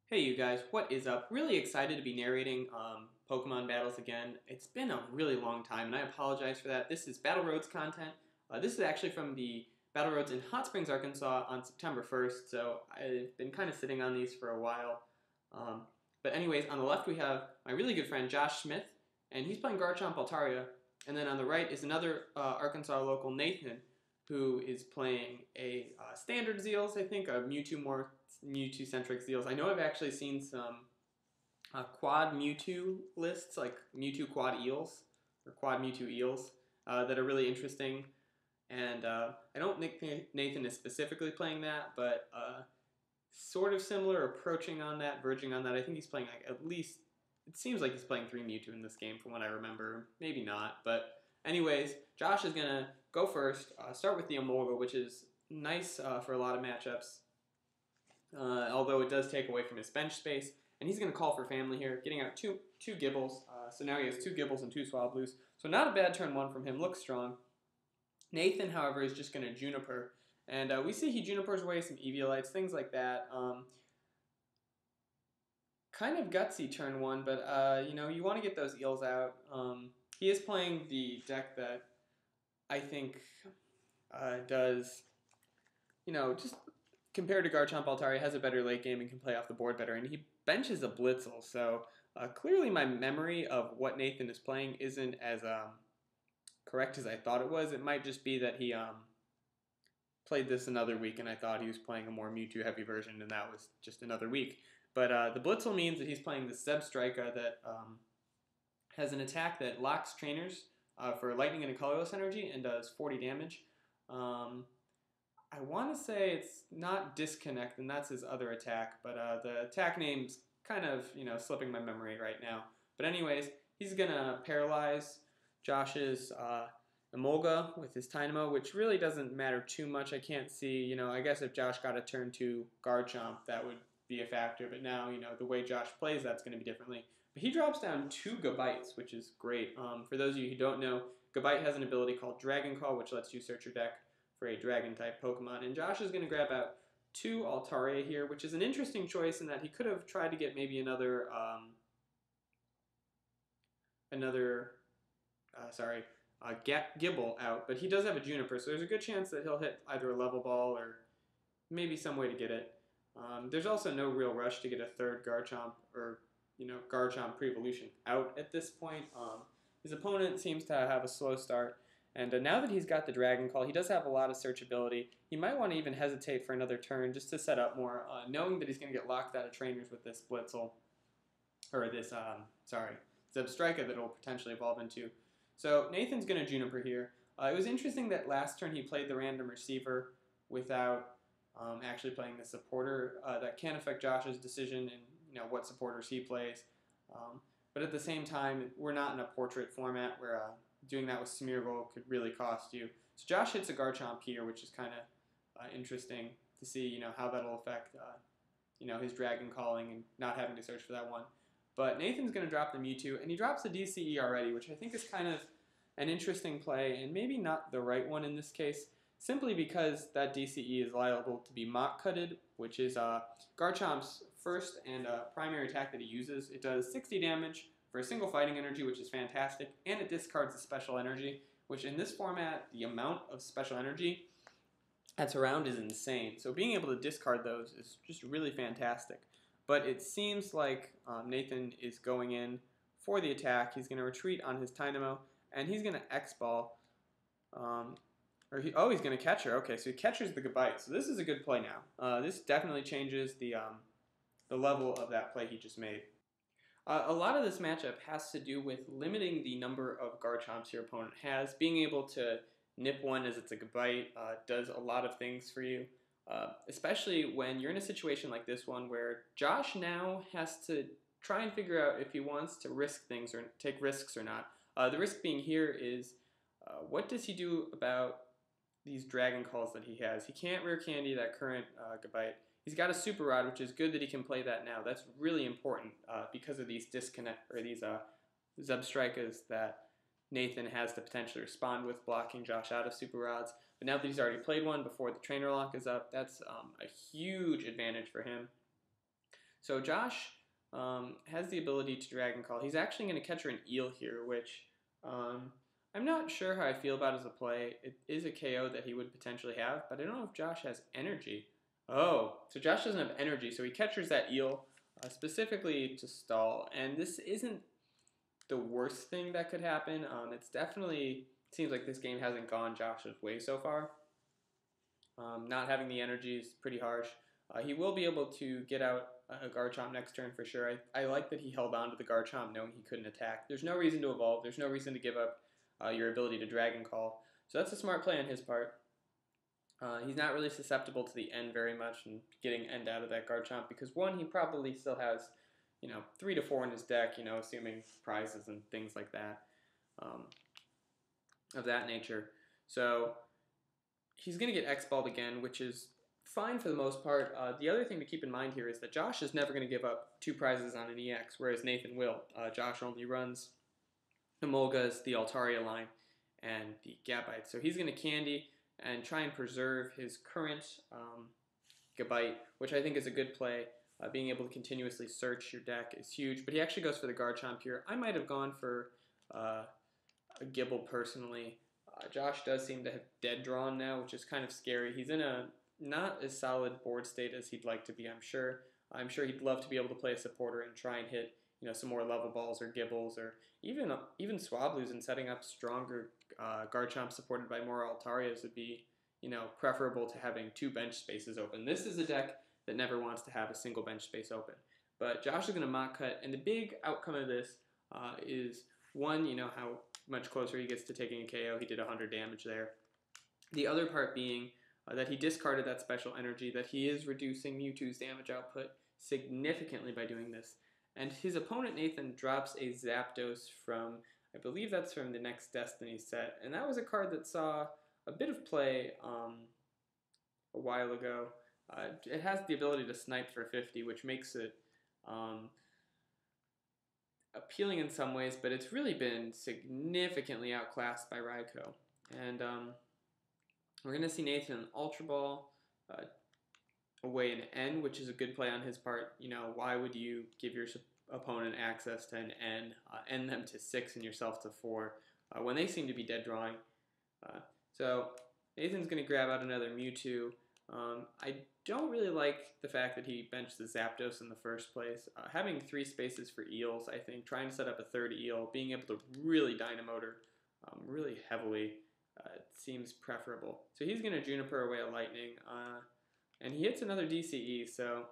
Hey you guys, what is up? Really excited to be narrating Pokemon battles again. It's been a really long time and I apologize for that. This is Battle Roads content. This is actually from the Battle Roads in Hot Springs, Arkansas on September 1st, so I've been kind of sitting on these for a while. But anyways, on the left we have my really good friend Josh Smith, and he's playing Garchomp Altaria. And then on the right is another Arkansas local, Nathan, who is playing a standard Eels, I think, a more Mewtwo-centric Eels. I know I've actually seen some quad Mewtwo lists, like Mewtwo quad Eels, or quad Mewtwo Eels, that are really interesting. And I don't think Nathan is specifically playing that, but sort of similar, approaching on that, verging on that. I think he's playing like at least, it seems like he's playing 3 Mewtwo in this game from what I remember. Maybe not, but anyways, Josh is going to go first, start with the Emolga, which is nice for a lot of matchups, although it does take away from his bench space. And he's going to call for family here, getting out two Gibbles. So now he has 2 Gibbles and 2 Swablues. So not a bad turn 1 from him, looks strong. Nathan, however, is just going to Juniper. And we see he Junipers away some Eviolites, things like that. Kind of gutsy turn 1, but you want to get those Eels out. He is playing the deck that I think does, just compared to Garchomp Altaria, has a better late game and can play off the board better. And he benches a Blitzel, so clearly my memory of what Nathan is playing isn't as correct as I thought it was. It might just be that he played this another week and I thought he was playing a more Mewtwo-heavy version, and that was just another week. But the Blitzel means that he's playing the Zebstrika that has an attack that locks trainers for lightning and a colorless energy and does 40 damage. I want to say it's not Disconnect, and that's his other attack, but the attack name's kind of, slipping my memory right now. But anyways, he's going to paralyze Josh's Emolga with his Dynamo, which really doesn't matter too much. I can't see, I guess if Josh got a turn 2 Garchomp, that would be a factor, but now, the way Josh plays, that's going to be differently. But he drops down 2 Gabites, which is great. For those of you who don't know, Gabite has an ability called Dragon Call, which lets you search your deck for a Dragon-type Pokemon. And Josh is going to grab out 2 Altaria here, which is an interesting choice in that he could have tried to get maybe another Gibble out, but he does have a Juniper, so there's a good chance that he'll hit either a Level Ball or maybe some way to get it. There's also no real rush to get a third Garchomp or Garchomp pre-evolution out at this point. His opponent seems to have a slow start, and now that he's got the Dragon Call, he does have a lot of searchability. He might want to even hesitate for another turn just to set up more, knowing that he's going to get locked out of trainers with this Blitzel, or this, Zebstrika that it'll potentially evolve into. So Nathan's going to Juniper here. It was interesting that last turn he played the random receiver without actually playing the supporter. That can affect Josh's decision and what supporters he plays. But at the same time, we're not in a portrait format where doing that with Smeargle could really cost you. So Josh hits a Garchomp here, which is kind of interesting to see how that'll affect his Dragon Calling and not having to search for that one. But Nathan's going to drop the Mewtwo, and he drops the DCE already, which I think is kind of an interesting play, and maybe not the right one in this case, simply because that DCE is liable to be mock-cutted, which is Garchomp's first and primary attack that he uses. It does 60 damage for a single fighting energy, which is fantastic, and it discards a special energy, which in this format, the amount of special energy that's around is insane. So being able to discard those is just really fantastic. But it seems like Nathan is going in for the attack. He's going to retreat on his Dynamo, and he's going to X-Ball. He's going to catch her. Okay, so he catches the Gabite. So this is a good play now. This definitely changes the level of that play he just made. A lot of this matchup has to do with limiting the number of Garchomps your opponent has. Being able to nip one as it's a Gabite does a lot of things for you. Especially when you're in a situation like this one where Josh now has to try and figure out if he wants to risk things or take risks or not. The risk being here is what does he do about these Dragon Calls that he has? He can't Rare Candy that current Gabite. He's got a Super Rod, which is good that he can play that now. That's really important because of these disconnect or these Zebstrikas that Nathan has to potentially respond with, blocking Josh out of Super Rods. But now that he's already played one before the trainer lock is up, that's a huge advantage for him. So Josh has the ability to Dragon Call. He's actually going to catch an Eel here, which I'm not sure how I feel about as a play. It is a KO that he would potentially have, but I don't know if Josh has energy. Oh, so Josh doesn't have energy, so he catches that Eel specifically to stall, and this isn't the worst thing that could happen. It's definitely seems like this game hasn't gone Josh's way so far. Not having the energy is pretty harsh. He will be able to get out a Garchomp next turn for sure. I like that he held on to the Garchomp knowing he couldn't attack. There's no reason to evolve. There's no reason to give up your ability to Dragon Call. So that's a smart play on his part. He's not really susceptible to the end very much and getting end out of that Garchomp because one, he probably still has, 3 to 4 in his deck, assuming prizes and things like that, of that nature. So he's going to get X-Balled again, which is fine for the most part. The other thing to keep in mind here is that Josh is never going to give up 2 prizes on an EX, whereas Nathan will. Josh only runs the Molgas, the Altaria line, and the Gabite. So he's going to Candy and try and preserve his current Gabite, which I think is a good play. Being able to continuously search your deck is huge, but he actually goes for the Garchomp here. I might have gone for a Gibble personally. Josh does seem to have dead drawn now, which is kind of scary. He's in a not as solid board state as he'd like to be, I'm sure. I'm sure he'd love to be able to play a supporter and try and hit, some more level balls or Gibbles or even Swablues, and setting up stronger Garchomp supported by more Altarias would be, preferable to having 2 bench spaces open. This is a deck that never wants to have a single bench space open. But Josh is going to Mach Cut, and the big outcome of this is, one, how much closer he gets to taking a KO. He did 100 damage there. The other part being that he discarded that special energy, that he is reducing Mewtwo's damage output significantly by doing this. And his opponent, Nathan, drops a Zapdos from, I believe that's from the next Destiny set. And that was a card that saw a bit of play a while ago. It has the ability to snipe for 50, which makes it appealing in some ways, but it's really been significantly outclassed by Raikou. And we're going to see Nathan Ultra Ball away an N, which is a good play on his part. Why would you give your opponent access to an N, end them to 6 and yourself to 4, when they seem to be dead drawing? So Nathan's going to grab out another Mewtwo. I don't really like the fact that he benched the Zapdos in the first place. Having 3 spaces for Eels, I think, trying to set up a 3rd Eel, being able to really Dynamotor really heavily seems preferable. So he's going to Juniper away a Lightning, and he hits another DCE, so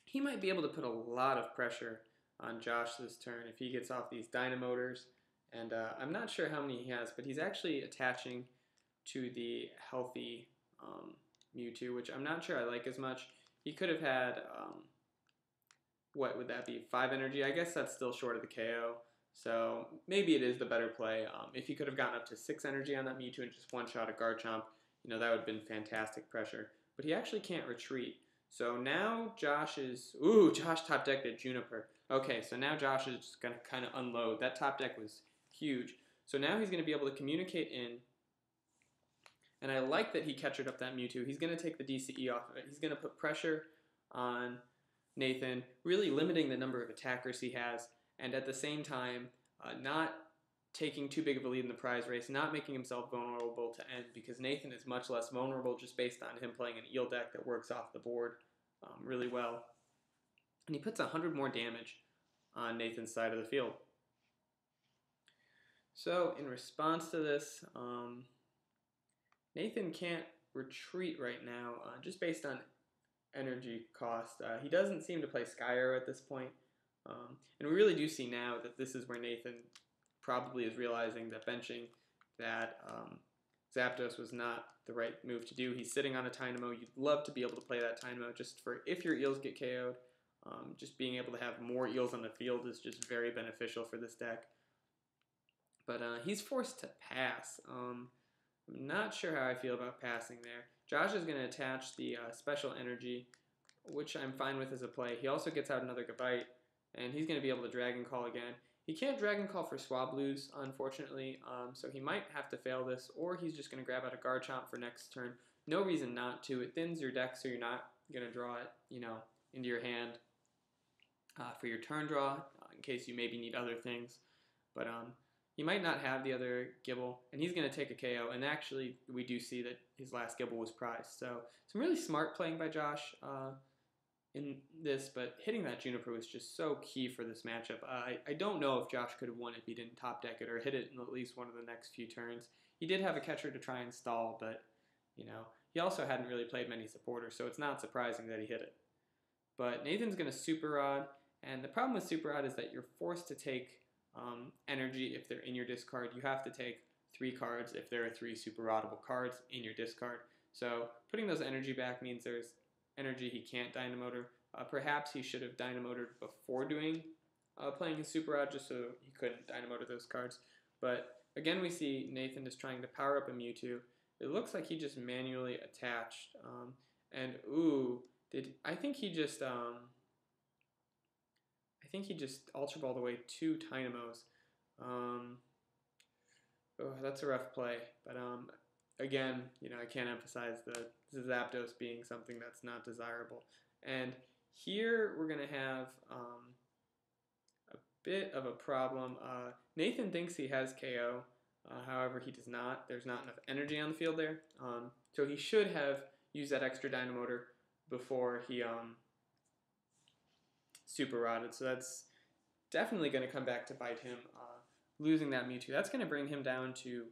he might be able to put a lot of pressure on Josh this turn if he gets off these Dynamotors. And I'm not sure how many he has, but he's actually attaching to the healthy Mewtwo, which I'm not sure I like as much. He could have had, what would that be, 5 energy? I guess that's still short of the KO, so maybe it is the better play. If he could have gotten up to 6 energy on that Mewtwo and just one-shot a Garchomp, that would have been fantastic pressure. But he actually can't retreat. So now Josh is, Josh top decked at Juniper. Okay, so now Josh is just going to kind of unload. That top deck was huge. So now he's going to be able to communicate in. And I like that he catchered up that Mewtwo. He's going to take the DCE off of it. He's going to put pressure on Nathan, really limiting the number of attackers he has, and at the same time, not taking too big of a lead in the prize race, not making himself vulnerable to end, because Nathan is much less vulnerable just based on him playing an Eel deck that works off the board really well. And he puts 100 more damage on Nathan's side of the field. So in response to this, Nathan can't retreat right now, just based on energy cost. He doesn't seem to play Sky Arrow at this point. And we really do see now that this is where Nathan probably is realizing that benching that Zapdos was not the right move to do. He's sitting on a Tynamo. You'd love to be able to play that Tynamo just for if your Eels get KO'd. Just being able to have more Eels on the field is just very beneficial for this deck. But he's forced to pass. I'm not sure how I feel about passing there. Josh is going to attach the special energy, which I'm fine with as a play. He also gets out another Gabite, and he's going to be able to Dragon Call again. He can't Dragon Call for Swablues, unfortunately, so he might have to fail this, or he's just going to grab out a Garchomp for next turn. No reason not to. It thins your deck so you're not going to draw it, into your hand for your turn draw, in case you maybe need other things. But he might not have the other Gibble, and he's going to take a KO. And actually, we do see that his last Gibble was prized. So some really smart playing by Josh in this, but hitting that Juniper was just so key for this matchup. I don't know if Josh could have won if he didn't top deck it or hit it in at least one of the next few turns. He did have a catcher to try and stall, but he also hadn't really played many supporters, so it's not surprising that he hit it. But Nathan's going to Super Rod, and the problem with Super Rod is that you're forced to take energy if they're in your discard. You have to take 3 cards if there are 3 Super Rodable cards in your discard. So putting those energy back means there's energy he can't Dynamotor. Perhaps he should have Dynamotored before playing his Super Rod, just so he couldn't Dynamotor those cards. But again, we see Nathan is trying to power up a Mewtwo. It looks like he just manually attached, and ooh, I think he just Ultra Balled away 2 Dynamos. Oh, that's a rough play, but again, I can't emphasize the Zapdos being something that's not desirable. And here we're going to have a bit of a problem. Nathan thinks he has KO, however he does not. There's not enough energy on the field there, so he should have used that extra Dynamotor before he Super Rodded. So that's definitely going to come back to bite him. Losing that Mewtwo, that's going to bring him down to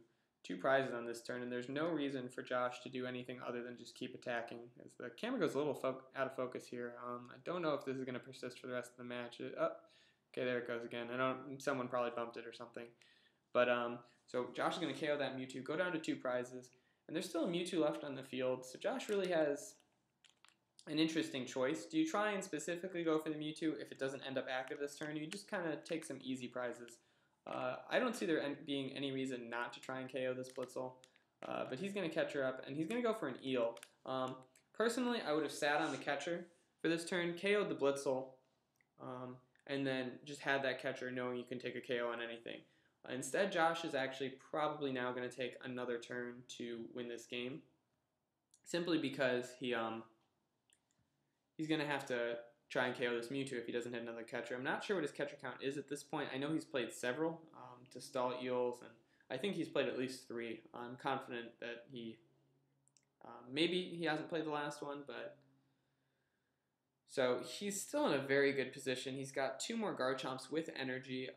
2 prizes on this turn, and there's no reason for Josh to do anything other than just keep attacking. As the camera goes a little out of focus here, I don't know if this is going to persist for the rest of the match. Okay, there it goes again. Someone probably bumped it or something. But so Josh is going to KO that Mewtwo, go down to 2 prizes, and there's still a Mewtwo left on the field. So Josh really has an interesting choice. Do you try and specifically go for the Mewtwo if it doesn't end up active this turn? You just kind of take some easy prizes. I don't see there being any reason not to try and KO this Blitzel, but he's going to catch her up, and he's going to go for an Eel. Personally, I would have sat on the catcher for this turn, KO'd the Blitzel, and then just had that catcher knowing you can take a KO on anything. Instead, Josh is actually probably now going to take another turn to win this game, simply because he's going to have to try and KO this Mewtwo if he doesn't hit another catcher. I'm not sure what his catcher count is at this point. I know he's played several to stall Eels, and I think he's played at least 3. I'm confident that maybe he hasn't played the last one, but so he's still in a very good position. He's got 2 more Garchomps with energy.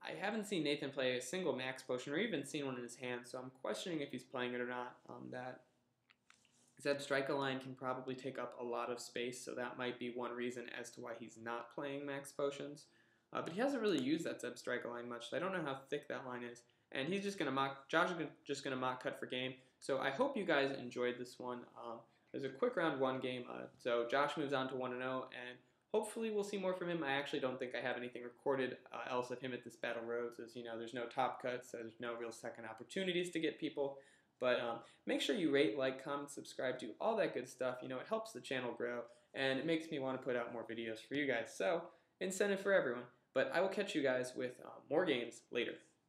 I haven't seen Nathan play a single Max Potion or even seen one in his hand, so I'm questioning if he's playing it or not. That Zeb Strike line can probably take up a lot of space, so that might be one reason as to why he's not playing Max Potions. But he hasn't really used that Zeb Strike line much, so I don't know how thick that line is. And he's just going to Josh is just going to mock cut for game. So I hope you guys enjoyed this one. It was a quick round 1 game, so Josh moves on to 1-0, and hopefully we'll see more from him. I actually don't think I have anything recorded else of him at this Battle Roads, as there's no top cuts, so there's no real second opportunities to get people. But make sure you rate, like, comment, subscribe, do all that good stuff. It helps the channel grow, and it makes me want to put out more videos for you guys. So, incentive for everyone. But I will catch you guys with more games later.